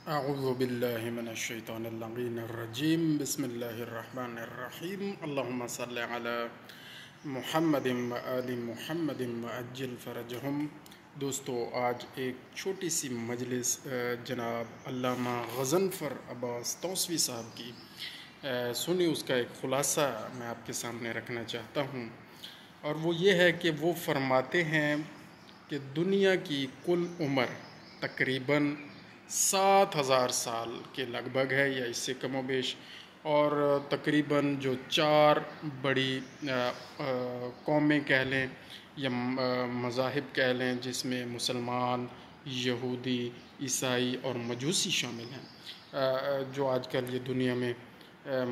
اعوذ باللہ من الشیطان اللعین الرجیم بسم اللہ الرحمن الرحیم اللہم صلی علی محمد و آل محمد وعجل فرجہم۔ دوستو، آج ایک چھوٹی سی مجلس جناب علامہ غضنفر عباس توسوی صاحب کی سنی، اس کا ایک خلاصہ میں آپ کے سامنے رکھنا چاہتا ہوں، اور وہ یہ ہے کہ وہ فرماتے ہیں کہ دنیا کی کل عمر تقریباً 7,000 سال کے لگ بھگ ہے، یا اس سے کم و بیش، اور تقریباً جو 4 بڑی قومیں کہہ لیں یا مذاہب کہہ لیں، جس میں مسلمان، یہودی، عیسائی اور مجوسی شامل ہیں، جو آج کل یہ دنیا میں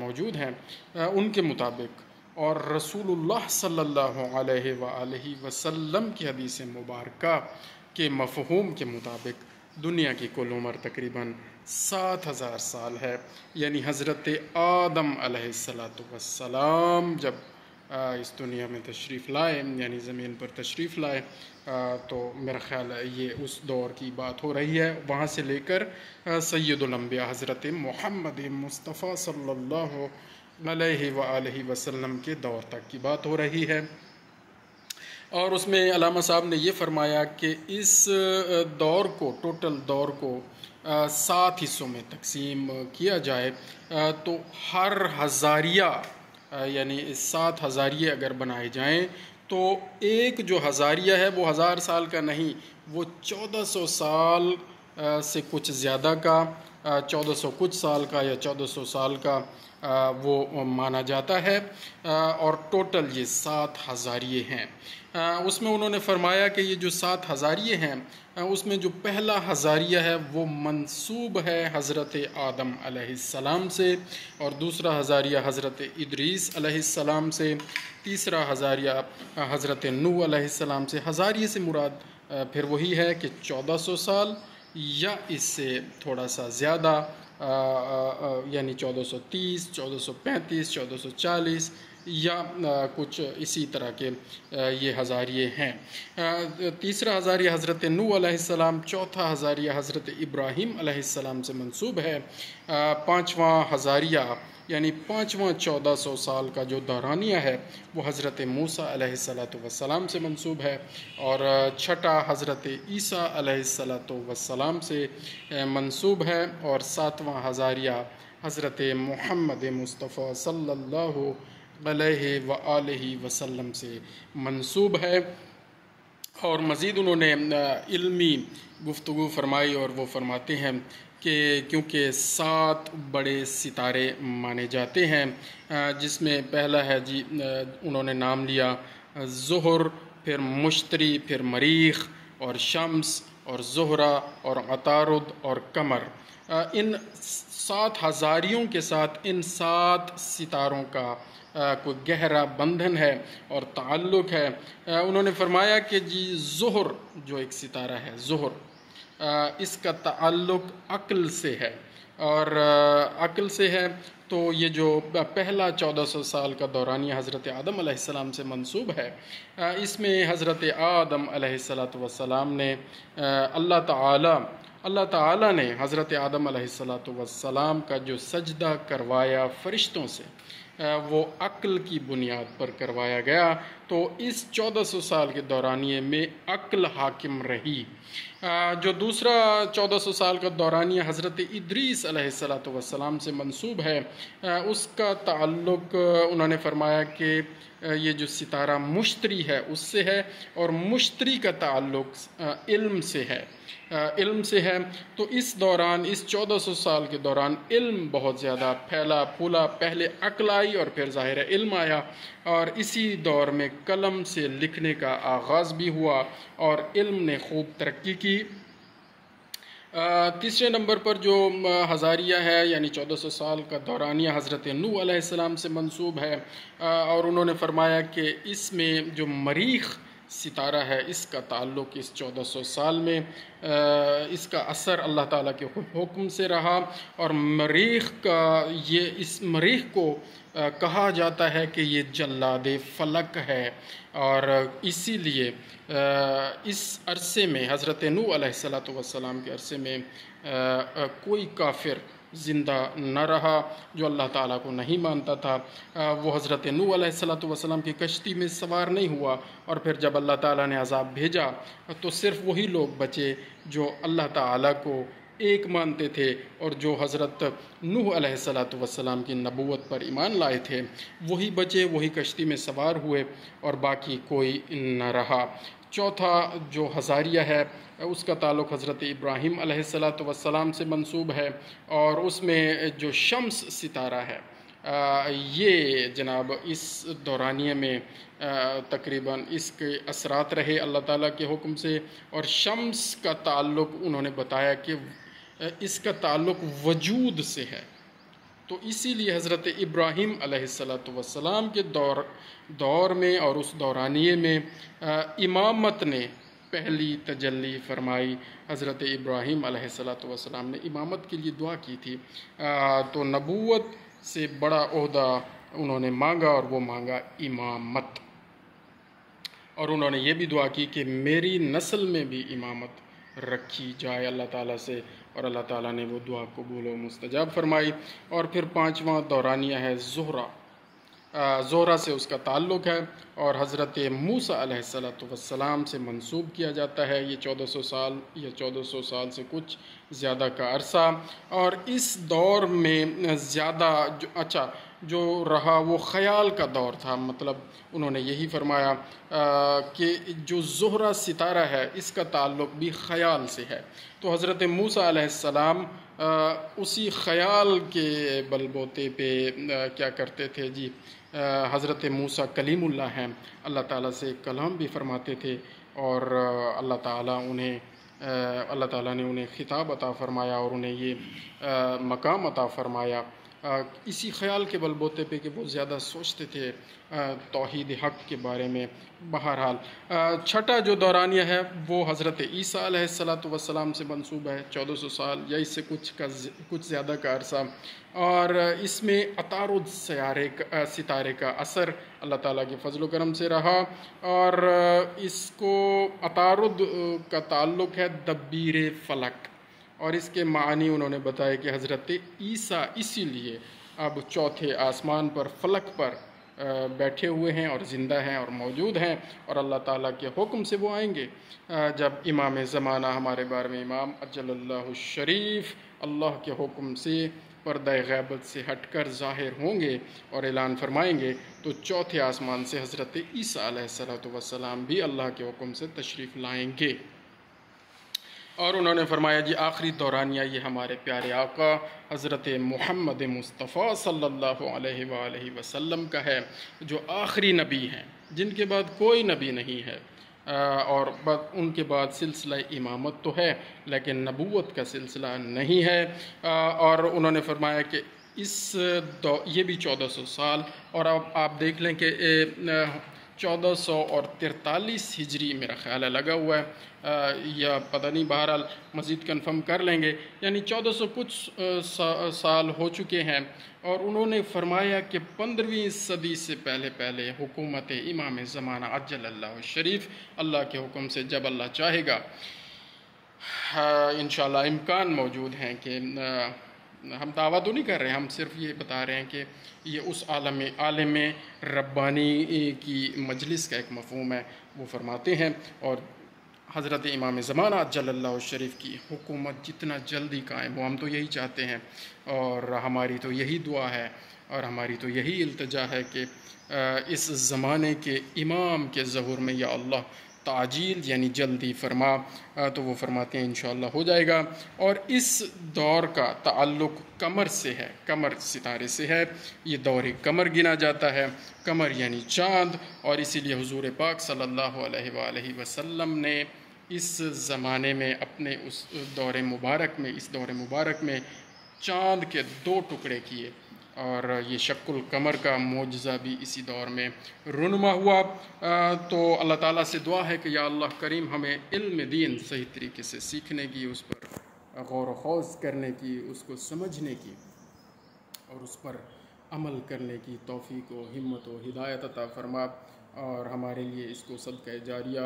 موجود ہیں، ان کے مطابق اور رسول اللہ صلی اللہ علیہ وآلہ وسلم کی حدیث مبارکہ کے مفہوم کے مطابق دنیا کی کل عمر تقریباً 7,000 سال ہے۔ یعنی حضرت آدم علیہ السلام جب اس دنیا میں تشریف لائے، یعنی زمین پر تشریف لائے، تو میرا خیال ہے یہ اس دور کی بات ہو رہی ہے، وہاں سے لے کر سید الانبیاء حضرت محمد مصطفیٰ صلی اللہ علیہ وآلہ وسلم کے دور تک کی بات ہو رہی ہے۔ اور اس میں علامہ صاحب نے یہ فرمایا کہ اس دور کو، ٹوٹل دور کو 7 حصوں میں تقسیم کیا جائے تو ہر ہزاریہ، یعنی 7 ہزاریے اگر بنائے جائیں تو ایک جو ہزاریہ ہے وہ 1000 سال کا نہیں، وہ 1400 سال سے کچھ زیادہ کا، 1400 کچھ سال کا یا 1400 سال کا وہ مانا جاتا ہے، اور ٹوٹل یہ 7 ہزاریے ہیں۔ اس میں انہوں نے فرمایا کہ یہ جو 7 ہزاریے ہیں، اس میں جو پہلا ہزاریہ ہے وہ منسوب ہے حضرت آدم علیہ السلام سے، اور دوسرا ہزاریہ حضرت ادریس علیہ السلام سے، تیسرا ہزاریہ حضرت نوح علیہ السلام سے۔ ہزاریے سے مراد پھر وہی ہے کہ 1400 سال یا اس سے تھوڑا سا زیادہ، یعنی 1430، 1435، 1440 یا کچھ اسی طرح کے یہ ہزاریے ہیں۔ تیسرا ہزاریہ حضرت نوح علیہ السلام، چوتھا ہزاریہ حضرت ابراہیم علیہ السلام سے منسوب ہے، پانچواں ہزاریہ یعنی پانچواں 1400 سال کا جو دورانیہ ہے وہ حضرت موسیٰ علیہ السلام سے منسوب ہے، اور چھٹا حضرت عیسیٰ علیہ السلام سے منسوب ہے، اور ساتواں ہزاریہ حضرت محمد مصطفیٰ صلی اللہ علیہ وآلہ وسلم سے منسوب ہے۔ اور مزید انہوں نے علمی گفتگو فرمائی، اور وہ فرماتے ہیں کہ کیونکہ 7 بڑے ستارے مانے جاتے ہیں، جس میں پہلا ہے انہوں نے نام لیا زہر، پھر مشتری، پھر مریخ اور شمس اور زہرہ اور عطارد اور قمر۔ ان 7 ہزاریوں کے ساتھ ان 7 ستاروں کا کوئی گہرا بندھن ہے اور تعلق ہے۔ انہوں نے فرمایا کہ زہر جو ایک ستارہ ہے، زہر، اس کا تعلق عقل سے ہے، اور عقل سے ہے تو یہ جو پہلا 1400 سال کا دورانیہ حضرت آدم علیہ السلام سے منسوب ہے، اس میں حضرت آدم علیہ السلام نے اللہ تعالیٰ نے حضرت آدم علیہ السلام کا جو سجدہ کروایا فرشتوں سے، وہ عقل کی بنیاد پر کروایا گیا، تو اس 1400 سال کے دورانیے میں عقل حاکم رہی۔ جو دوسرا 1400 سال کا دورانیہ حضرت ادریس علیہ السلام سے منسوب ہے، اس کا تعلق انہوں نے فرمایا کہ یہ جو ستارہ مشتری ہے اس سے ہے، اور مشتری کا تعلق علم سے ہے، تو اس دوران، اس 1400 سال کے دوران علم بہت زیادہ پھیلا پھولا، پہلے عقل آئی اور پھر ظاہر علم آیا، اور اسی دور میں قلم سے لکھنے کا آغاز بھی ہوا اور علم نے خوب ترقی کی۔ تیسرے نمبر پر جو ہزاریہ ہے، یعنی 1400 سال کا دورانیہ حضرت نوح علیہ السلام سے منسوب ہے، اور انہوں نے فرمایا کہ اس میں جو مریخ ستارہ ہے اس کا تعلق اس 1400 سال میں اس کا اثر اللہ تعالیٰ کے حکم سے رہا، اور مریخ کا اس مریخ کو کہا جاتا ہے کہ یہ جلاد فلک ہے، اور اسی لیے اس عرصے میں حضرت نوح علیہ السلام کے عرصے میں کوئی کافر زندہ نہ رہا جو اللہ تعالیٰ کو نہیں مانتا تھا۔ وہ حضرت نوح علیہ السلام کی کشتی میں سوار نہیں ہوا، اور پھر جب اللہ تعالیٰ نے عذاب بھیجا تو صرف وہی لوگ بچے جو اللہ تعالیٰ کو ایک مانتے تھے اور جو حضرت نوح علیہ السلام کی نبوت پر ایمان لائے تھے، وہی بچے، وہی کشتی میں سوار ہوئے، اور باقی کوئی نہ رہا۔ چوتھا جو ہزاریہ ہے اس کا تعلق حضرت ابراہیم علیہ السلام سے منسوب ہے، اور اس میں جو شمس ستارہ ہے یہ جناب اس دورانیے میں تقریباً اس کے اثرات رہے اللہ تعالیٰ کے حکم سے، اور شمس کا تعلق انہوں نے بتایا کہ اس کا تعلق وجود سے ہے، تو اسی لیے حضرت ابراہیم علیہ السلام کے دور میں اور اس دورانیے میں امامت نے پہلی تجلی فرمائی۔ حضرت ابراہیم علیہ السلام نے امامت کے لیے دعا کی تھی، تو نبوت سے بڑا عہدہ انہوں نے مانگا، اور وہ مانگا امامت، اور انہوں نے یہ بھی دعا کی کہ میری نسل میں بھی امامت رکھی جائے اللہ تعالیٰ سے، اور اللہ تعالیٰ نے وہ دعا قبول و مستجاب فرمائی۔ اور پھر پانچواں دورانیہ ہے زہرہ، زہرہ سے اس کا تعلق ہے، اور حضرت موسیٰ علیہ السلام سے منسوب کیا جاتا ہے۔ یہ 1400 سال یا 1400 سال سے کچھ زیادہ کا عرصہ، اور اس دور میں زیادہ جو رہا وہ خیال کا دور تھا، مطلب انہوں نے یہی فرمایا کہ جو زہرہ ستارہ ہے اس کا تعلق بھی خیال سے ہے، تو حضرت موسیٰ علیہ السلام اسی خیال کے بل بوتے پہ کیا کرتے تھے جی، حضرت موسیٰ کلیم اللہ ہیں، اللہ تعالیٰ سے کلام بھی فرماتے تھے، اور اللہ تعالیٰ نے انہیں خطاب عطا فرمایا اور انہیں یہ مقام عطا فرمایا اسی خیال کے بل بوتے پہ کہ وہ زیادہ سوچتے تھے توحید حق کے بارے میں۔ بہرحال چھٹا جو دورانیہ ہے وہ حضرت عیسیٰ علیہ السلام سے منسوب ہے، 1400 سال یا اس سے کچھ زیادہ کا عرصہ، اور اس میں عطارد ستارے کا اثر اللہ تعالیٰ کے فضل و کرم سے رہا، اور اس کو عطارد کا تعلق ہے دبیر فلک، اور اس کے معنی انہوں نے بتایا کہ حضرت عیسیٰ اسی لیے اب چوتھے آسمان پر فلک پر بیٹھے ہوئے ہیں اور زندہ ہیں اور موجود ہیں، اور اللہ تعالیٰ کے حکم سے وہ آئیں گے جب امام زمانہ ہمارے بارے میں امام اجل اللہ الشریف اللہ کے حکم سے پردہ غیبت سے ہٹ کر ظاہر ہوں گے اور اعلان فرمائیں گے، تو چوتھے آسمان سے حضرت عیسیٰ علیہ السلام بھی اللہ کے حکم سے تشریف لائیں گے۔ اور انہوں نے فرمایا جی آخری دورانیہ یہ ہمارے پیارے آقا حضرت محمد مصطفیٰ صلی اللہ علیہ وآلہ وسلم کا ہے، جو آخری نبی ہیں، جن کے بعد کوئی نبی نہیں ہے، اور ان کے بعد سلسلہ امامت تو ہے لیکن نبوت کا سلسلہ نہیں ہے۔ اور انہوں نے فرمایا کہ یہ بھی 1400 سال، اور اب آپ دیکھ لیں کہ 1443 ہجری میرا خیال ہے لگا ہوا ہے، یا پتہ نہیں، بہرحال مزید کنفرم کر لیں گے، یعنی 1400 کچھ سال ہو چکے ہیں، اور انہوں نے فرمایا کہ 15ویں صدی سے پہلے حکومت امام زمانہ عجل اللہ الشریف اللہ کے حکم سے جب اللہ چاہے گا انشاءاللہ امکان موجود ہیں کہ ہم دعویٰ تو نہیں کر رہے ہیں، ہم صرف یہ بتا رہے ہیں کہ یہ اس عالم ربانی کی مجلس کا ایک مفہوم ہے، وہ فرماتے ہیں، اور حضرت امام زمانہ عجل اللہ الشریف کی حکومت جتنا جلدی قائم ہو، ہم تو یہی چاہتے ہیں، اور ہماری تو یہی دعا ہے اور ہماری تو یہی التجا ہے کہ اس زمانے کے امام کے ظہور میں یا اللہ تعجیل یعنی جلدی فرما، تو وہ فرماتے ہیں انشاءاللہ ہو جائے گا۔ اور اس دور کا تعلق قمر سے ہے، قمر ستارے سے ہے، یہ دور قمر گنا جاتا ہے، قمر یعنی چاند، اور اسی لیے حضور پاک صلی اللہ علیہ وآلہ وسلم نے اس زمانے میں اپنے اس دور مبارک میں چاند کے 2 ٹکڑے کیے، اور یہ شق القمر کا معجزہ بھی اسی دور میں رونما ہوا۔ تو اللہ تعالیٰ سے دعا ہے کہ یا اللہ کریم ہمیں علم دین صحیح طریقے سے سیکھنے کی، اس پر غور و خوض کرنے کی، اس کو سمجھنے کی اور اس پر عمل کرنے کی توفیق و ہمت و ہدایت عطا فرما، اور ہمارے لیے اس کو صدقہ جاریہ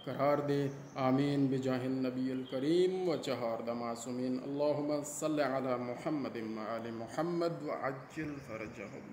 قرار دے۔ آمین بجاہ النبی الکریم و چہار معصومین۔ اللہم صلی علی محمد و آل محمد وعجل فرجہم۔